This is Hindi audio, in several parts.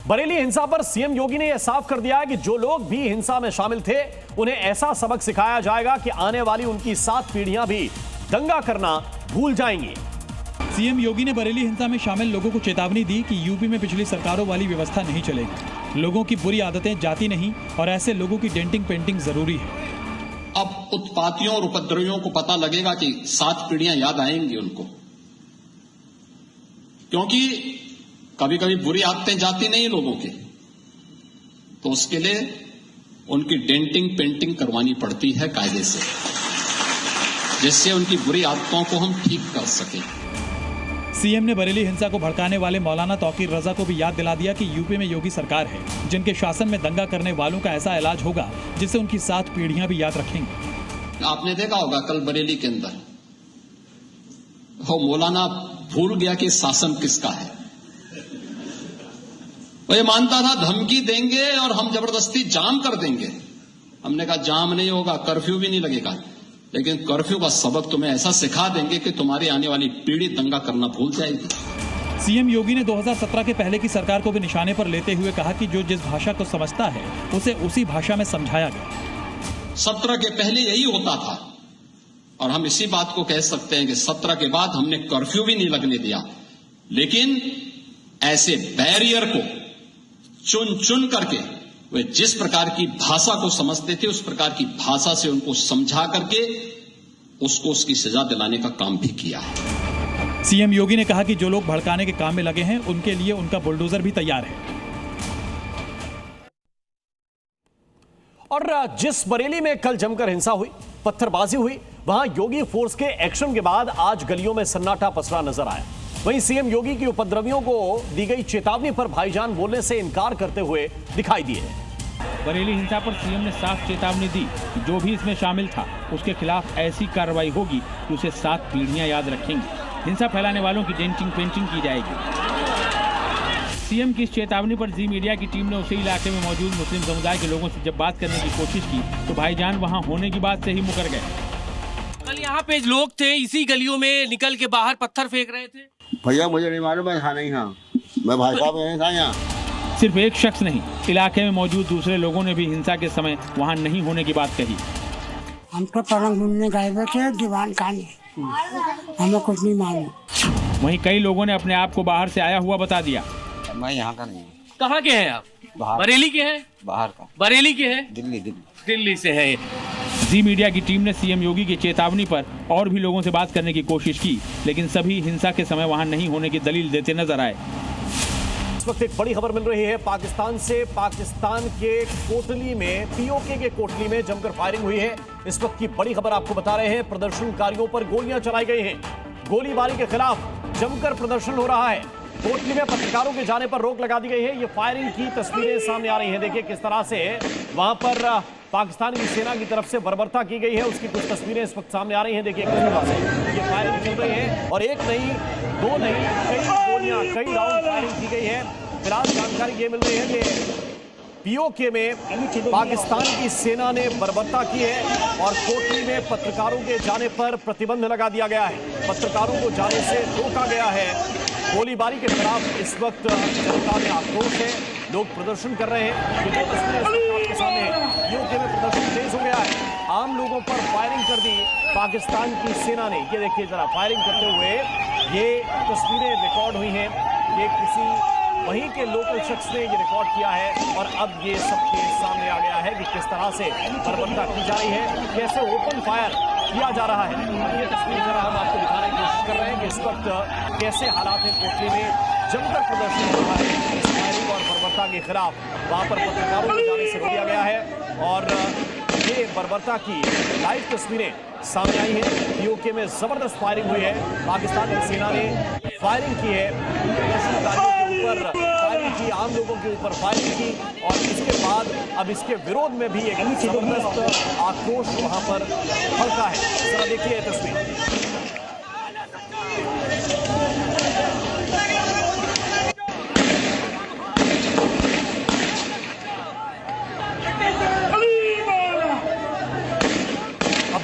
बरेली हिंसा पर सीएम योगी ने यह साफ कर दिया है कि जो लोग भी हिंसा में शामिल थे उन्हें ऐसा सबक सिखाया जाएगा कि आने वाली उनकी 7 पीढ़ियां भी दंगा करना भूल जाएंगी। सीएम योगी ने बरेली हिंसा में शामिल लोगों को चेतावनी दी कि यूपी में पिछली सरकारों वाली व्यवस्था नहीं चलेगी। लोगों की बुरी आदतें जाती नहीं और ऐसे लोगों की डेंटिंग पेंटिंग जरूरी है। अब उत्पातियों और उपद्रवियों को पता लगेगा कि 7 पीढ़ियां याद आएंगी उनको, क्योंकि कभी कभी बुरी आदतें जाती नहीं लोगों के, तो उसके लिए उनकी डेंटिंग पेंटिंग करवानी पड़ती है कायदे से, जिससे उनकी बुरी आदतों को हम ठीक कर सकें। सीएम ने बरेली हिंसा को भड़काने वाले मौलाना तौकीर रजा को भी याद दिला दिया कि यूपी में योगी सरकार है, जिनके शासन में दंगा करने वालों का ऐसा इलाज होगा जिससे उनकी 7 पीढ़ियां भी याद रखेंगी। आपने देखा होगा कल बरेली के अंदर वो मौलाना भूल गया कि शासन किसका है। वो ये मानता था धमकी देंगे और हम जबरदस्ती जाम कर देंगे। हमने कहा जाम नहीं होगा, कर्फ्यू भी नहीं लगेगा, लेकिन कर्फ्यू का सबक तुम्हें ऐसा सिखा देंगे कि तुम्हारी आने वाली पीढ़ी दंगा करना भूल जाएगी। सीएम योगी ने 2017 के पहले की सरकार को भी निशाने पर लेते हुए कहा कि जो जिस भाषा को समझता है उसे उसी भाषा में समझाया गया। 17 के पहले यही होता था और हम इसी बात को कह सकते हैं कि 17 के बाद हमने कर्फ्यू भी नहीं लगने दिया, लेकिन ऐसे बैरियर को चुन चुन करके वे जिस प्रकार की भाषा को समझते थे उस प्रकार की भाषा से उनको समझा करके उसको उसकी सजा दिलाने का काम भी किया है। सीएम योगी ने कहा कि जो लोग भड़काने के काम में लगे हैं उनके लिए उनका बुलडोजर भी तैयार है। और जिस बरेली में कल जमकर हिंसा हुई, पत्थरबाजी हुई, वहां योगी फोर्स के एक्शन के बाद आज गलियों में सन्नाटा पसरा नजर आया। वहीं सीएम योगी की उपद्रवियों को दी गई चेतावनी पर भाईजान बोलने से इनकार करते हुए दिखाई दिए। बरेली हिंसा पर सीएम ने साफ चेतावनी दी कि जो भी इसमें शामिल था उसके खिलाफ ऐसी कार्रवाई होगी कि उसे 7 पीढ़ियां याद रखेंगी। हिंसा फैलाने वालों की डेंटिंग पेंटिंग की जाएगी। सीएम की इस चेतावनी पर जी मीडिया की टीम ने उसी इलाके में मौजूद मुस्लिम समुदाय के लोगों से जब बात करने की कोशिश की तो भाईजान वहां होने की बात से ही मुकर गए। कल यहाँ पे लोग थे, इसी गलियों में निकल के बाहर पत्थर फेंक रहे थे। भैया मुझे नहीं मालूम, मैं था नहीं, हाँ मैं भाई साहब नहीं था यहाँ। सिर्फ एक शख्स नहीं, इलाके में मौजूद दूसरे लोगों ने भी हिंसा के समय वहां नहीं होने की बात कही। हम तो पलंग बुनने गए थे दीवान खाने, हमें कुछ नहीं मालूम। वहीं कई लोगों ने अपने आप को बाहर से आया हुआ बता दिया। मैं यहाँ का नहीं। कहाँ के हैं आप? बरेली के हैं? बाहर का। बरेली के हैं? दिल्ली से है। जी मीडिया की टीम ने सीएम योगी की चेतावनी पर और भी लोगों से बात करने की कोशिश की, लेकिन सभी हिंसा के समय वहां नहीं होने की दलील देते नजर आए। इस वक्त एक बड़ी खबर मिल रही है पाकिस्तान से। पाकिस्तान के कोटली में, पीओके के कोटली में जमकर फायरिंग हुई है। इस वक्त की बड़ी खबर आपको बता रहे हैं, प्रदर्शनकारियों पर गोलियां चलाई गई हैं। गोलीबारी के खिलाफ जमकर प्रदर्शन हो रहा है। कोटली में पत्रकारों के जाने पर रोक लगा दी गई है। ये फायरिंग की तस्वीरें सामने आ रही हैं। देखिए किस तरह से वहां पर पाकिस्तान की सेना की तरफ से बर्बरता की गई है, उसकी कुछ तस्वीरें इस वक्त सामने आ रही हैं। देखिए किस तरह से ये फायरिंग चल रही है और एक नहीं, दो नहीं, कई गोलियां, कई राउंड फायरिंग की गई है। फिलहाल जानकारी ये मिल रही है कि पीओके में पाकिस्तान की सेना ने बर्बरता की है और कोटली में पत्रकारों के जाने पर प्रतिबंध लगा दिया गया है। पत्रकारों को जाने से रोका गया है। गोलीबारी के खिलाफ इस वक्त जनता में आक्रोश है, लोग प्रदर्शन कर रहे हैं। जो तस्वीरें आपके सामने हैं, पीओके में प्रदर्शन तेज हो गया है। आम लोगों पर फायरिंग कर दी पाकिस्तान की सेना ने। ये देखिए जरा, फायरिंग करते हुए ये तस्वीरें रिकॉर्ड हुई हैं। ये किसी वहीं के लोकल शख्स ने ये रिकॉर्ड किया है और अब ये सबके सामने आ गया है कि किस तरह से बर्बरता की जा रही है, कैसे ओपन फायर किया जा रहा है। ये तस्वीर जरा हम आपको दिखाने की कोशिश कर रहे हैं कि इस वक्त कैसे हालात हैं। कोटली में जमकर प्रदर्शन हो रहा है इस फायरिंग और बर्बरता के खिलाफ। वहां पर पत्रकारों को जाने से रोक दिया गया है और ये बर्बरता की लाइव तस्वीरें सामने आई है। पीओके में जबरदस्त फायरिंग हुई है। पाकिस्तान की सेना ने फायरिंग की है, प्रदर्शनकारियों के ऊपर फायरिंग की, आम लोगों के ऊपर फायरिंग की और इसके बाद अब इसके विरोध में भी एक जबरदस्त आक्रोश वहां पर फड़का है। जरा देखिए तस्वीर।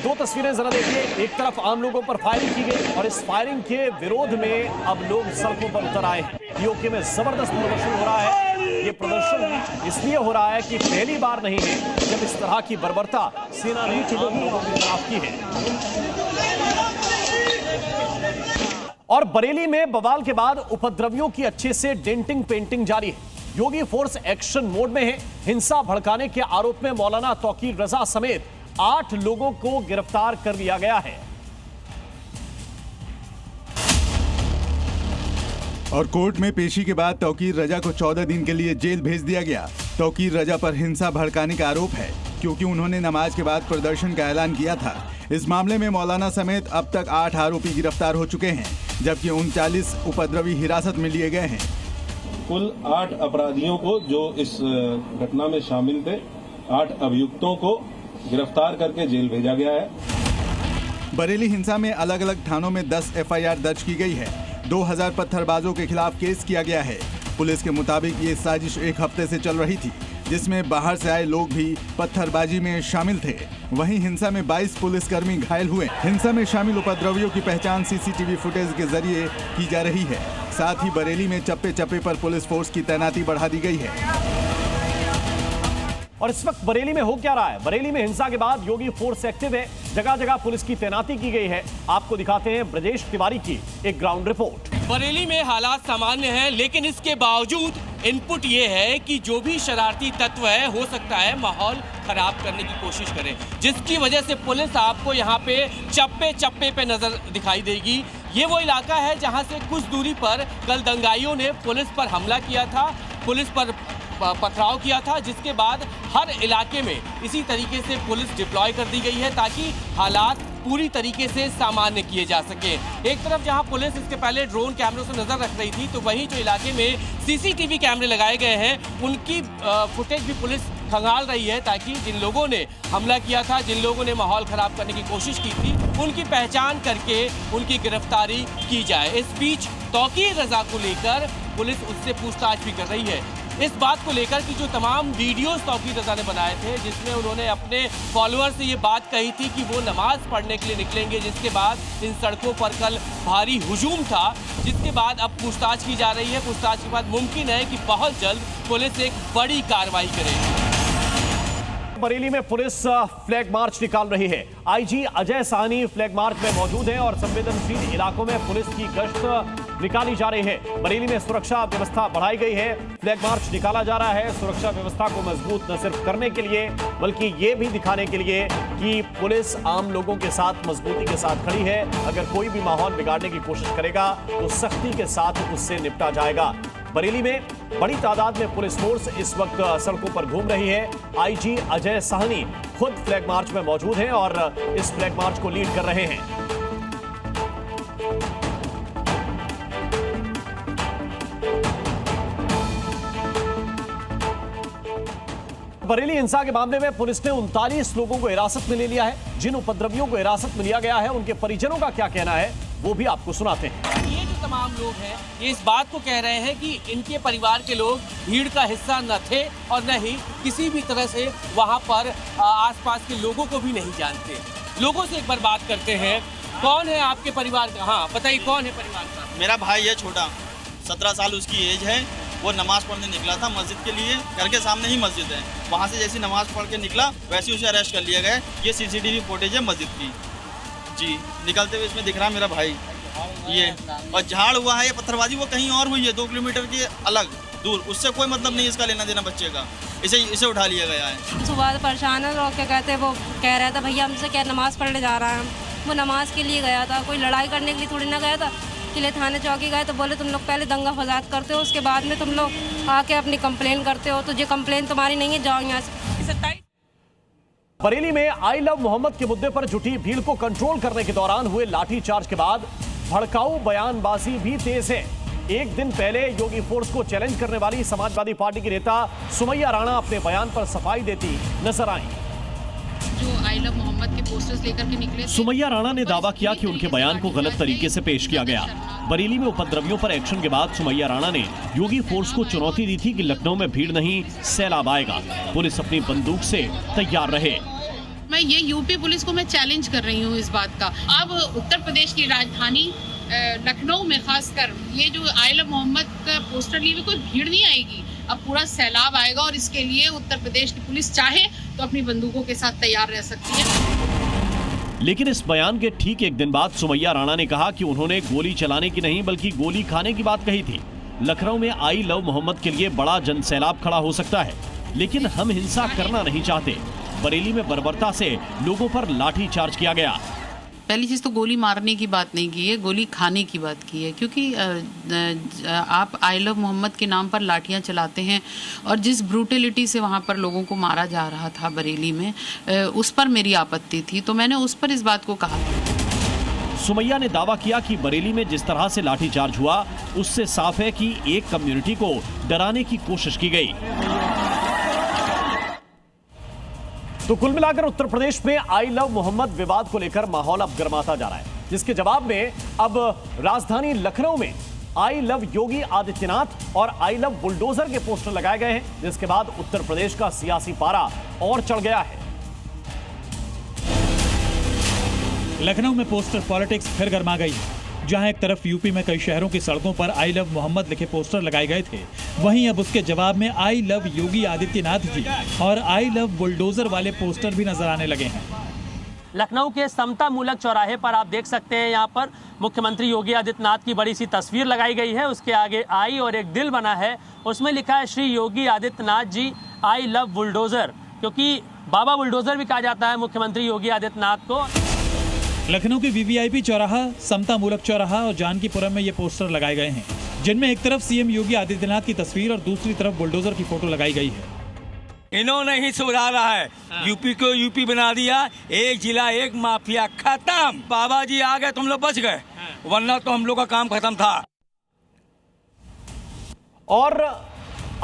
दो तस्वीरें जरा देखिए, एक तरफ आम लोगों पर फायरिंग की गई और इस फायरिंग के विरोध में अब लोग सड़कों पर उतर आए हैं। पीओके में जबरदस्त प्रदर्शन हो रहा है। ये प्रदर्शन इसलिए हो रहा है कि पहली बार नहीं है जब इस तरह की बर्बरता सेना ने आम लोगों के खिलाफ की है। और बरेली में बवाल के बाद उपद्रवियों की अच्छे से डेंटिंग पेंटिंग जारी है। योगी फोर्स एक्शन मोड में है। हिंसा भड़काने के आरोप में मौलाना तौकीर रजा समेत 8 लोगों को गिरफ्तार कर लिया गया है। और कोर्ट में पेशी के बाद तौकीर रजा को 14 दिन के लिए जेल भेज दिया गया। तौकीर रजा पर हिंसा भड़काने का आरोप है क्योंकि उन्होंने नमाज के बाद प्रदर्शन का ऐलान किया था। इस मामले में मौलाना समेत अब तक 8 आरोपी गिरफ्तार हो चुके हैं, जबकि 39 उपद्रवी हिरासत में लिए गए हैं। कुल 8 अपराधियों को जो इस घटना में शामिल थे, 8 अभियुक्तों को गिरफ्तार करके जेल भेजा गया है। बरेली हिंसा में अलग अलग थानों में 10 FIR दर्ज की गई है। 2000 पत्थरबाजों के खिलाफ केस किया गया है। पुलिस के मुताबिक ये साजिश 1 हफ्ते से चल रही थी, जिसमें बाहर से आए लोग भी पत्थरबाजी में शामिल थे। वहीं हिंसा में 22 पुलिसकर्मी घायल हुए। हिंसा में शामिल उपद्रवियों की पहचान CCTV फुटेज के जरिए की जा रही है। साथ ही बरेली में चप्पे चप्पे पर पुलिस फोर्स की तैनाती बढ़ा दी गई है। और इस वक्त बरेली में हो क्या रहा है? बरेली में हिंसा के बाद योगी फोर्स एक्टिव है। जगह जगह पुलिस की तैनाती की गई है। आपको दिखाते हैं ब्रजेश तिवारी की एक ग्राउंड रिपोर्ट। बरेली में हालात सामान्य हैं, लेकिन इसके बावजूद इनपुट ये है कि जो भी शरारती तत्व है, हो सकता है माहौल खराब करने की कोशिश करे, जिसकी वजह से पुलिस आपको यहाँ पे चप्पे चप्पे पे नजर दिखाई देगी। ये वो इलाका है जहाँ से कुछ दूरी पर कल दंगाइयों ने पुलिस पर हमला किया था, पुलिस पर पथराव किया था, जिसके बाद हर इलाके में इसी तरीके से पुलिस डिप्लॉय कर दी गई है ताकि हालात पूरी तरीके से सामान्य किए जा सके। एक तरफ जहां पुलिस इसके पहले ड्रोन कैमरों से नजर रख रही थी, तो वहीं जो इलाके में CCTV कैमरे लगाए गए हैं, उनकी फुटेज भी पुलिस खंगाल रही है ताकि जिन लोगों ने हमला किया था, जिन लोगों ने माहौल खराब करने की कोशिश की थी, उनकी पहचान करके उनकी गिरफ्तारी की जाए। इस बीच तौकीर रजा को लेकर पुलिस उससे पूछताछ भी कर रही है। इस बात को लेकर कि जो तमाम वीडियोस तौकीर रजा ने बनाए थे, जिसमें उन्होंने अपने फॉलोअर से ये बात कही थी कि वो नमाज पढ़ने के लिए निकलेंगे, जिसके बाद इन सड़कों पर कल भारी हुजूम था, जिसके बाद अब पूछताछ की जा रही है। पूछताछ के बाद मुमकिन है कि बहुत जल्द पुलिस एक बड़ी कार्रवाई करेगी। बरेली में पुलिस फ्लैग मार्च निकाल रही है। IG Ajay Sahni flag march में मौजूद हैं और संवेदनशील इलाकों में पुलिस की गश्त निकाली जा रही है। बरेली में सुरक्षा व्यवस्था बढ़ाई गई है। फ्लैग मार्च निकाला जा रहा है सुरक्षा व्यवस्था को मजबूत न सिर्फ करने के लिए, बल्कि ये भी दिखाने के लिए कि पुलिस आम लोगों के साथ मजबूती के साथ खड़ी है। अगर कोई भी माहौल बिगाड़ने की कोशिश करेगा तो सख्ती के साथ उससे निपटा जाएगा। बरेली में बड़ी तादाद में पुलिस फोर्स इस वक्त सड़कों पर घूम रही है। IG अजय साहनी खुद फ्लैग मार्च में मौजूद हैं और इस फ्लैग मार्च को लीड कर रहे हैं। बरेली हिंसा के मामले में पुलिस ने 39 लोगों को हिरासत में ले लिया है। जिन उपद्रवियों को हिरासत में लिया गया है, उनके परिजनों का क्या कहना है, वो भी आपको सुनाते हैं। ये जो तमाम लोग हैं, ये इस बात को कह रहे हैं कि इनके परिवार के लोग भीड़ का हिस्सा न थे और न ही किसी भी तरह से वहाँ पर आसपास के लोगों को भी नहीं जानते। लोगों से एक बार बात करते हैं। कौन है आपके परिवार का? हाँ बताइए, कौन है परिवार का? मेरा भाई है छोटा, 17 साल उसकी एज है। वो नमाज पढ़ने निकला था मस्जिद के लिए। घर के सामने ही मस्जिद है। वहाँ से जैसी नमाज पढ़ के निकला, वैसे उसे अरेस्ट कर लिया गया। ये CCTV फुटेज है मस्जिद की जी। निकलते हुए इसमें दिख रहा है मेरा भाई ये। और झाड़ हुआ है, ये पत्थरबाजी वो कहीं और हुई है 2 किलोमीटर के अलग दूर। उससे कोई मतलब नहीं इसका लेना देना बच्चे का। इसे उठा लिया गया है। सुबह परेशान है लोग, क्या कहते हैं, वो कह रहा था भैया हमसे क्या नमाज पढ़ने जा रहा है। वो नमाज के लिए गया था, कोई लड़ाई करने के लिए थोड़ी ना गया था। किले थाने चौकी गए तो बोले तुम लोग पहले दंगा फसाद करते हो, उसके बाद में तुम लोग आके अपनी कंप्लेन करते हो, तो ये कंप्लेन तुम्हारी नहीं है, जाओ यहाँ से। बरेली में आई लव मोहम्मद के मुद्दे पर जुटी भीड़ को कंट्रोल करने के दौरान हुए लाठीचार्ज के बाद भड़काऊ बयानबाजी भी तेज है। एक दिन पहले योगी फोर्स को चैलेंज करने वाली समाजवादी पार्टी की नेता सुमैया राणा अपने बयान पर सफाई देती नजर आई। जो आई लव मोहम्मद के पोस्टर्स लेकर के निकले, सुमैया राणा ने दावा किया कि उनके बयान को गलत तरीके से पेश किया गया। बरेली में उपद्रवियों पर एक्शन के बाद सुमैया राणा ने योगी फोर्स को चुनौती दी थी कि लखनऊ में भीड़ नहीं, सैलाब आएगा। पुलिस अपनी बंदूक से तैयार रहे। मैं ये यूपी पुलिस को मैं चैलेंज कर रही हूँ इस बात का। अब उत्तर प्रदेश की राजधानी लखनऊ में खासकर ये जो आई लव मोहम्मद का पोस्टर लिए हुए कोई भीड़ नहीं आएगी। अब पूरा सैलाब आएगा और इसके लिए उत्तर प्रदेश की पुलिस चाहे तो अपनी बंदूकों के साथ तैयार रह सकती है। लेकिन इस बयान के ठीक एक दिन बाद सुमैया राणा ने कहा कि उन्होंने गोली चलाने की नहीं बल्कि गोली खाने की बात कही थी। लखनऊ में आई लव मोहम्मद के लिए बड़ा जनसैलाब खड़ा हो सकता है, लेकिन हम हिंसा करना नहीं चाहते। बरेली में बर्बरता से लोगों पर लाठी चार्ज किया गया। पहली चीज़ तो गोली मारने की बात नहीं की है, गोली खाने की बात की है, क्योंकि आप आई लव मोहम्मद के नाम पर लाठियां चलाते हैं और जिस ब्रूटलिटी से वहां पर लोगों को मारा जा रहा था बरेली में, उस पर मेरी आपत्ति थी, तो मैंने उस पर इस बात को कहा। सुमैया ने दावा किया कि बरेली में जिस तरह से लाठीचार्ज हुआ उससे साफ है कि एक कम्युनिटी को डराने की कोशिश की गई। तो कुल मिलाकर उत्तर प्रदेश में आई लव मोहम्मद विवाद को लेकर माहौल अब गर्माता जा रहा है, जिसके जवाब में अब राजधानी लखनऊ में आई लव योगी आदित्यनाथ और आई लव बुलडोजर के पोस्टर लगाए गए हैं, जिसके बाद उत्तर प्रदेश का सियासी पारा और चढ़ गया है। लखनऊ में पोस्टर पॉलिटिक्स फिर गर्मा गई, जहां एक तरफ यूपी में कई शहरों की सड़कों पर आई लव मोहम्मद लिखे पोस्टर लगाए गए थे, वहीं अब उसके जवाब में आई लव योगी आदित्यनाथ जी और आई लव बुलडोजर वाले पोस्टर भी नजर आने लगे हैं। लखनऊ के समता मूलक चौराहे पर आप देख सकते हैं, यहाँ पर मुख्यमंत्री योगी आदित्यनाथ की बड़ी सी तस्वीर लगाई गई है, उसके आगे आई और एक दिल बना है, उसमें लिखा है Shri Yogi Adityanath ji I love bulldozer, क्योंकि बाबा बुलडोजर भी कहा जाता है मुख्यमंत्री योगी आदित्यनाथ को। लखनऊ के वीवीआईपी चौराहा, समता मूलक चौराहा और जानकीपुरम में ये पोस्टर लगाए गए हैं, जिनमें एक तरफ सीएम योगी आदित्यनाथ की तस्वीर और दूसरी तरफ बुलडोजर की फोटो लगाई गई है। इन्होंने ही सुधारा है, यूपी को यूपी बना दिया, एक जिला एक माफिया खत्म। बाबा जी आ गए, तुम लोग बच गए, वरना तो हम लोग का काम खत्म था। और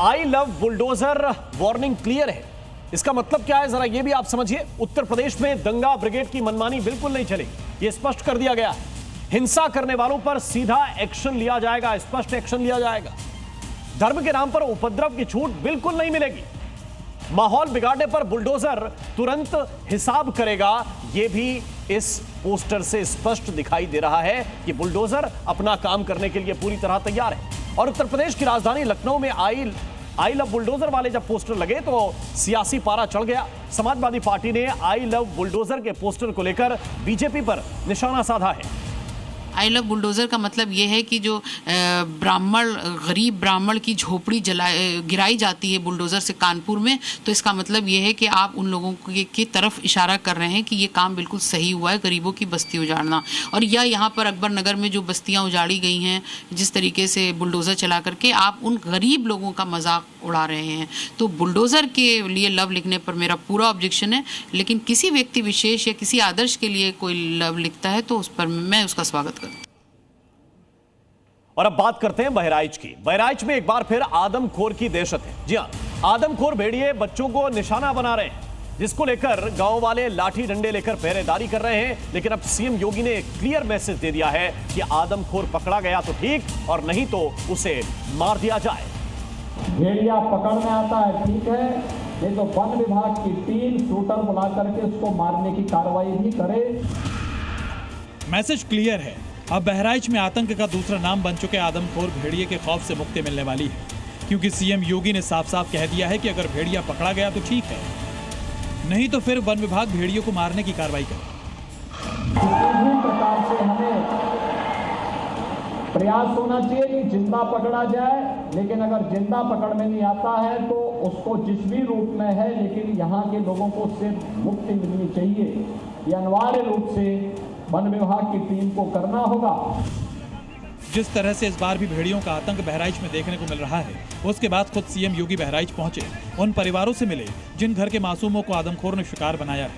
I love bulldozer warning clear है। इसका मतलब क्या है, जरा ये भी आप समझिए। उत्तर प्रदेश में दंगा ब्रिगेड की मनमानी बिल्कुल नहीं चलेगी, ये स्पष्ट कर दिया गया है। हिंसा करने वालों पर सीधा एक्शन लिया जाएगा, स्पष्ट एक्शन लिया जाएगा। धर्म के नाम पर उपद्रव की छूट बिल्कुल नहीं मिलेगी। माहौल बिगाड़ने पर बुलडोजर तुरंत हिसाब करेगा, यह भी इस पोस्टर से स्पष्ट दिखाई दे रहा है कि बुलडोजर अपना काम करने के लिए पूरी तरह तैयार है। और उत्तर प्रदेश की राजधानी लखनऊ में आई लव बुलडोजर वाले जब पोस्टर लगे तो सियासी पारा चढ़ गया। समाजवादी पार्टी ने आई लव बुलडोजर के पोस्टर को लेकर बीजेपी पर निशाना साधा है। आई लव बुलडोज़र का मतलब ये है कि जो ब्राह्मण, गरीब ब्राह्मण की झोपड़ी गिराई जाती है बुलडोज़र से कानपुर में, तो इसका मतलब ये है कि आप उन लोगों की तरफ इशारा कर रहे हैं कि ये काम बिल्कुल सही हुआ है, गरीबों की बस्ती उजाड़ना। और या यहाँ पर अकबर नगर में जो बस्तियाँ उजाड़ी गई हैं, जिस तरीके से बुलडोज़र चला करके आप उन गरीब लोगों का मजाक उड़ा रहे हैं। तो बुलडोज़र के लिए लव लिखने पर मेरा पूरा ऑब्जेक्शन है, लेकिन किसी व्यक्ति विशेष या किसी आदर्श के लिए कोई लव लिखता है तो उस पर मैं उसका स्वागत करता हूं। और अब बात करते हैं बहराइच की। बहराइच में एक बार फिर आदमखोर की दहशत है। जी हां, आदमखोर भेड़िए बच्चों को निशाना बना रहे हैं, जिसको लेकर गांव वाले लाठी डंडे लेकर पहरेदारी कर रहे हैं। लेकिन अब सीएम योगी ने एक क्लियर मैसेज दे दिया है कि आदमखोर पकड़ा गया तो ठीक, और नहीं तो उसे मार दिया जाए। भेड़िया पकड़ने आता है ठीक है, नहीं तो वन विभाग की टीम शूटर बुला करके उसको मारने की कार्रवाई भी करे। मैसेज क्लियर है। अब बहराइच में आतंक का दूसरा नाम बन चुके आदमखोर भेड़िए के खौफ से मुक्ति मिलने वाली है, क्योंकि सीएम योगी ने साफ साफ कह दिया है कि अगर भेड़िया पकड़ा गया तो ठीक है, नहीं तो फिर वन विभाग भेड़ियों को मारने की कार्रवाई करे। किसी भी प्रकार से हमें प्रयास होना चाहिए कि जिंदा पकड़ा जाए, लेकिन अगर जिंदा पकड़ में नहीं आता है तो उसको जिस भी रूप में है, लेकिन यहाँ के लोगों को उससे मुक्ति मिलनी चाहिए। ये अनिवार्य रूप से वन विभाग की टीम को करना होगा। जिस तरह से इस बार भी भेड़ियों का आतंक बहराइच में देखने को मिल रहा है, उसके बाद खुद सीएम योगी बहराइच पहुंचे, उन परिवारों से मिले जिन घर के मासूमों को आदमखोर ने शिकार बनाया है।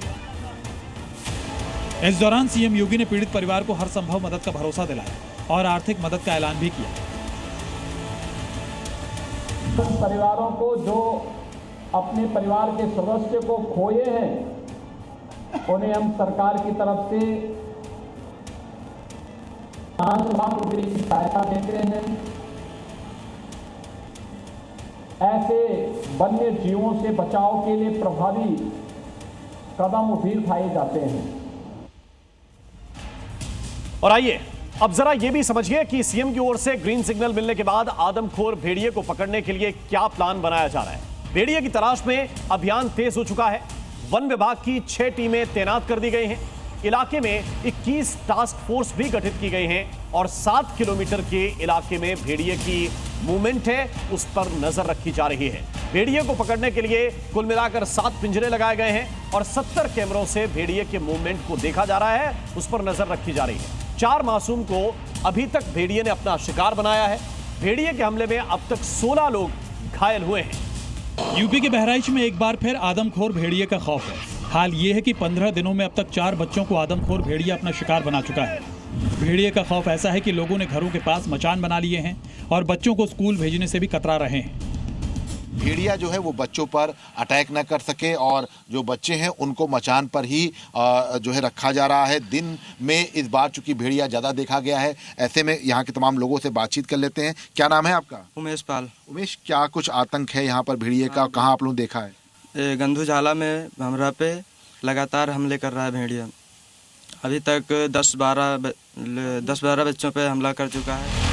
इस दौरान सीएम योगी ने पीड़ित परिवार को हर संभव मदद का भरोसा दिलाया और आर्थिक मदद का ऐलान भी किया। परिवारों को जो अपने परिवार के सदस्य को खोए हैं, उन्हें हम सरकार की तरफ से 5 लाख रुपए की सहायता देते हैं। ऐसे वन्य जीवों से बचाव के लिए प्रभावी कदम भी उठाए जाते हैं। और आइए अब जरा यह भी समझिए कि सीएम की ओर से ग्रीन सिग्नल मिलने के बाद आदमखोर भेड़िए को पकड़ने के लिए क्या प्लान बनाया जा रहा है। भेड़िए की तलाश में अभियान तेज हो चुका है। वन विभाग की 6 टीमें तैनात कर दी गई हैं। इलाके में 21 टास्क फोर्स भी गठित की गई हैं और 7 किलोमीटर के इलाके में भेड़िए की मूवमेंट है, उस पर नजर रखी जा रही है। भेड़िए को पकड़ने के लिए कुल मिलाकर 7 पिंजरे लगाए गए हैं और 70 कैमरों से भेड़िए के मूवमेंट को देखा जा रहा है, उस पर नजर रखी जा रही है। 4 मासूम को अभी तक भेड़िए ने अपना शिकार बनाया है। भेड़िए के हमले में अब तक 16 लोग घायल हुए हैं। यूपी के बहराइच में एक बार फिर आदमखोर भेड़िए का खौफ है। हाल ये है कि 15 दिनों में अब तक 4 बच्चों को आदमखोर भेड़िया अपना शिकार बना चुका है। भेड़िए का खौफ ऐसा है कि लोगों ने घरों के पास मचान बना लिए हैं और बच्चों को स्कूल भेजने से भी कतरा रहे हैं। भेड़िया जो है वो बच्चों पर अटैक न कर सके और जो बच्चे हैं उनको मचान पर ही जो है रखा जा रहा है। दिन में इस बार चूंकि भेड़िया ज़्यादा देखा गया है, ऐसे में यहाँ के तमाम लोगों से बातचीत कर लेते हैं। क्या नाम है आपका? उमेश पाल। उमेश, क्या कुछ आतंक है यहाँ पर भेड़िए का? कहाँ आप लोग देखा है? गंधुझाला में हमरा पे लगातार हमले कर रहा है भेड़िया। अभी तक 10-12 बच्चों पे हमला कर चुका है।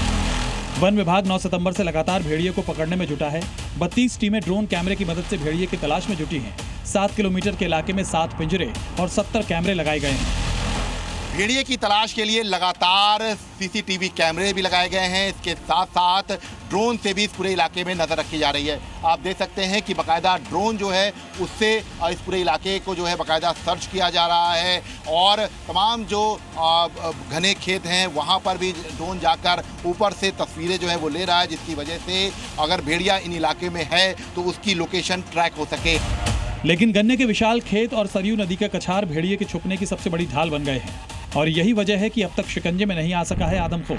वन विभाग 9 सितंबर से लगातार भेड़िए को पकड़ने में जुटा है। 32 टीमें ड्रोन कैमरे की मदद से भेड़िए की तलाश में जुटी हैं। 7 किलोमीटर के इलाके में 7 पिंजरे और 70 कैमरे लगाए गए हैं। भेड़िए की तलाश के लिए लगातार सीसीटीवी कैमरे भी लगाए गए हैं। इसके साथ साथ ड्रोन से भी इस पूरे इलाके में नजर रखी जा रही है। आप देख सकते हैं कि बाकायदा ड्रोन जो है उससे इस पूरे इलाके को जो है बाकायदा सर्च किया जा रहा है और तमाम जो घने खेत हैं वहां पर भी ड्रोन जाकर ऊपर से तस्वीरें जो है वो ले रहा है, जिसकी वजह से अगर भेड़िया इन इलाके में है तो उसकी लोकेशन ट्रैक हो सके। लेकिन गन्ने के विशाल खेत और सरयू नदी का कछार भेड़िए के छुपने की सबसे बड़ी ढाल बन गए हैं और यही वजह है कि अब तक शिकंजे में नहीं आ सका है आदमखोर।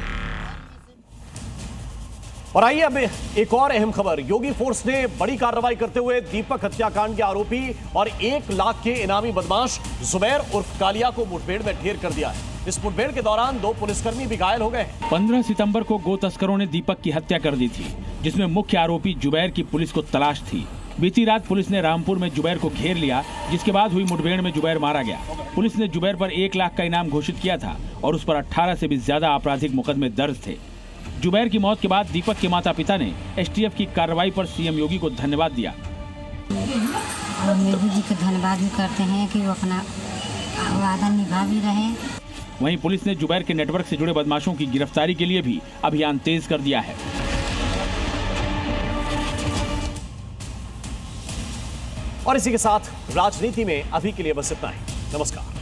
और आइए अब एक और अहम खबर। योगी फोर्स ने बड़ी कार्रवाई करते हुए दीपक हत्याकांड के आरोपी और 1 लाख के इनामी बदमाश जुबैर उर्फ कालिया को मुठभेड़ में ढेर कर दिया है। इस मुठभेड़ के दौरान 2 पुलिसकर्मी भी घायल हो गए। 15 सितंबर को गो तस्करों ने दीपक की हत्या कर दी थी, जिसमें मुख्य आरोपी जुबैर की पुलिस को तलाश थी। बीती रात पुलिस ने रामपुर में जुबैर को घेर लिया, जिसके बाद हुई मुठभेड़ में जुबैर मारा गया। पुलिस ने जुबैर पर 1 लाख का इनाम घोषित किया था और उस पर 18 से भी ज्यादा आपराधिक मुकदमे दर्ज थे। जुबैर की मौत के बाद दीपक के माता पिता ने एसटीएफ की कार्रवाई पर सीएम योगी को धन्यवाद दिया। योगी जी को धन्यवाद भी करते हैं कि वो अपना वादा निभा भी रहे। वहीं पुलिस ने जुबैर के नेटवर्क से जुड़े बदमाशों की गिरफ्तारी के लिए भी अभियान तेज कर दिया है। और इसी के साथ राजनीति में अभी के लिए बस इतना ही। नमस्कार।